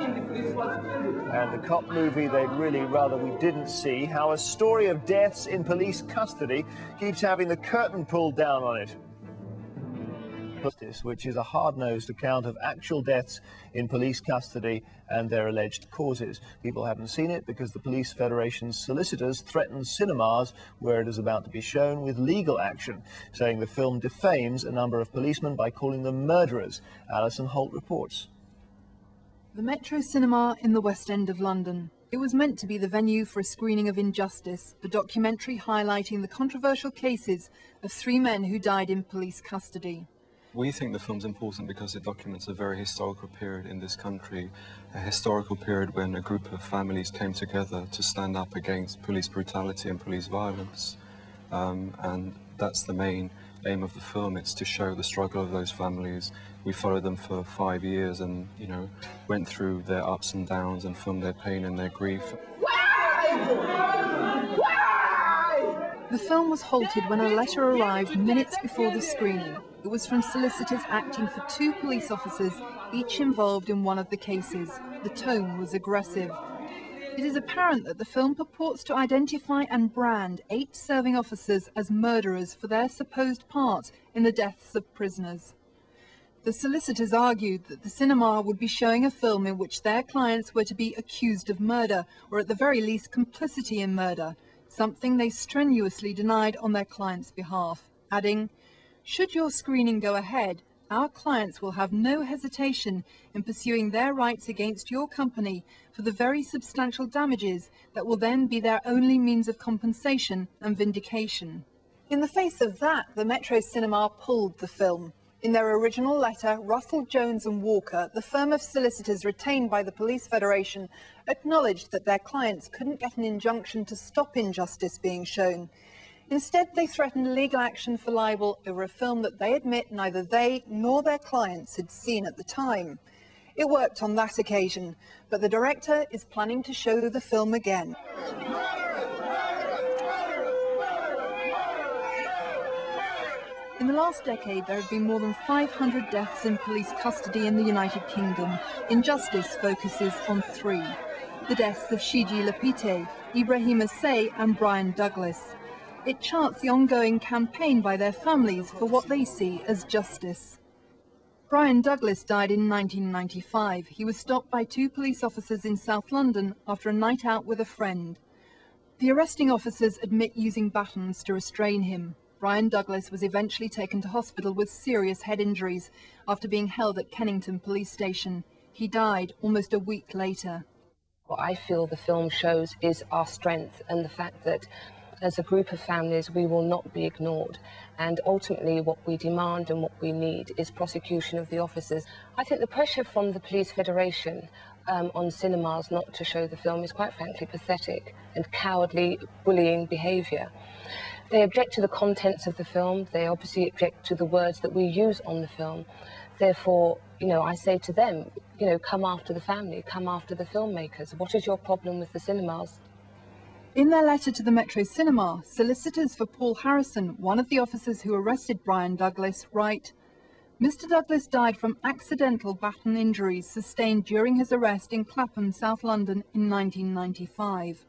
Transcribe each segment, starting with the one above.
And the cop movie they'd really rather we didn't see, how a story of deaths in police custody keeps having the curtain pulled down on it. Which is a hard-nosed account of actual deaths in police custody and their alleged causes. People haven't seen it because the Police Federation's solicitors threatened cinemas where it is about to be shown with legal action, saying the film defames a number of policemen by calling them murderers. Alison Holt reports. The Metro Cinema in the West End of London. It was meant to be the venue for a screening of Injustice, the documentary highlighting the controversial cases of 3 men who died in police custody. We think the film's important because it documents a very historical period in this country, a historical period when a group of families came together to stand up against police brutality and police violence. And that's the main aim of the film. It's to show the struggle of those families. We followed them for 5 years and, you know, went through their ups and downs and filmed their pain and their grief. The film was halted when a letter arrived minutes before the screening. It was from solicitors acting for 2 police officers, each involved in one of the cases. The tone was aggressive. It is apparent that the film purports to identify and brand 8 serving officers as murderers for their supposed part in the deaths of prisoners. The solicitors argued that the cinema would be showing a film in which their clients were to be accused of murder, or at the very least complicity in murder, something they strenuously denied on their clients' behalf, adding, "Should your screening go ahead, our clients will have no hesitation in pursuing their rights against your company for the very substantial damages that will then be their only means of compensation and vindication." In the face of that, the Metro Cinema pulled the film. In their original letter, Russell, Jones and Walker, the firm of solicitors retained by the Police Federation, acknowledged that their clients couldn't get an injunction to stop Injustice being shown. Instead, they threatened legal action for libel over a film that they admit neither they nor their clients had seen at the time. It worked on that occasion, but the director is planning to show the film again. In the last decade, there have been more than 500 deaths in police custody in the United Kingdom. Injustice focuses on 3. The deaths of Shiji Lapite, Ibrahim Assay and Brian Douglas. It charts the ongoing campaign by their families for what they see as justice. Brian Douglas died in 1995. He was stopped by 2 police officers in South London after a night out with a friend. The arresting officers admit using batons to restrain him. Brian Douglas was eventually taken to hospital with serious head injuries after being held at Kennington Police Station. He died almost a week later. What I feel the film shows is our strength and the fact that as a group of families we will not be ignored, and ultimately what we demand and what we need is prosecution of the officers. I think the pressure from the Police Federation on cinemas not to show the film is quite frankly pathetic and cowardly bullying behaviour. They object to the contents of the film, they obviously object to the words that we use on the film. Therefore, you know, I say to them, you know, come after the family, come after the filmmakers. What is your problem with the cinemas? In their letter to the Metro Cinema, solicitors for Paul Harrison, one of the officers who arrested Brian Douglas, write, "Mr. Douglas died from accidental baton injuries sustained during his arrest in Clapham, South London in 1995.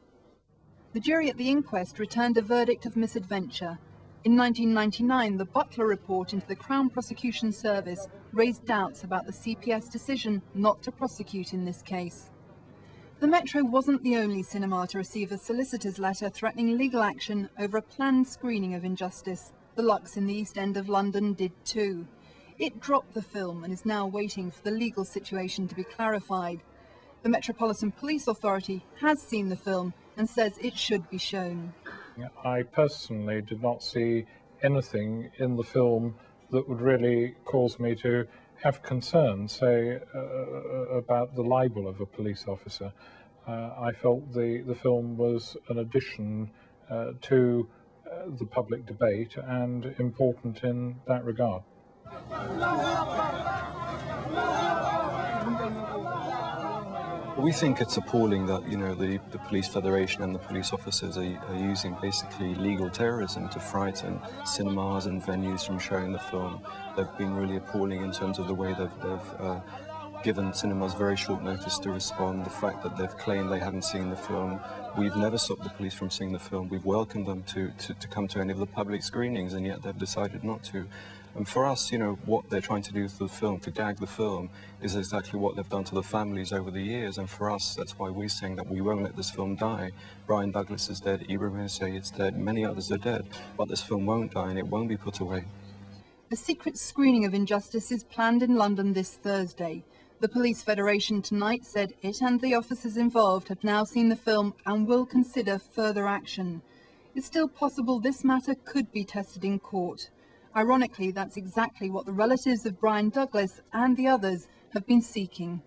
The jury at the inquest returned a verdict of misadventure. In 1999, the Butler report into the Crown Prosecution Service raised doubts about the CPS decision not to prosecute in this case." The Metro wasn't the only cinema to receive a solicitor's letter threatening legal action over a planned screening of Injustice. The Lux in the East End of London did too. It dropped the film and is now waiting for the legal situation to be clarified. The Metropolitan Police Authority has seen the film and says it should be shown. I personally did not see anything in the film that would really cause me to have concern, say, about the libel of a police officer. I felt the film was an addition to the public debate and important in that regard. We think it's appalling that, you know, the Police Federation and the police officers are using basically legal terrorism to frighten cinemas and venues from showing the film. They've been really appalling in terms of the way they've given cinemas very short notice to respond, the fact that they've claimed they haven't seen the film. We've never stopped the police from seeing the film. We've welcomed them to come to any of the public screenings, and yet they've decided not to. And for us, you know, what they're trying to do to the film, to gag the film, is exactly what they've done to the families over the years. And for us, that's why we're saying that we won't let this film die. Brian Douglas is dead, Ibrahim is dead, many others are dead, but this film won't die and it won't be put away. A secret screening of Injustice is planned in London this Thursday. The Police Federation tonight said it and the officers involved have now seen the film and will consider further action. It's still possible this matter could be tested in court. Ironically, that's exactly what the relatives of Brian Douglas and the others have been seeking.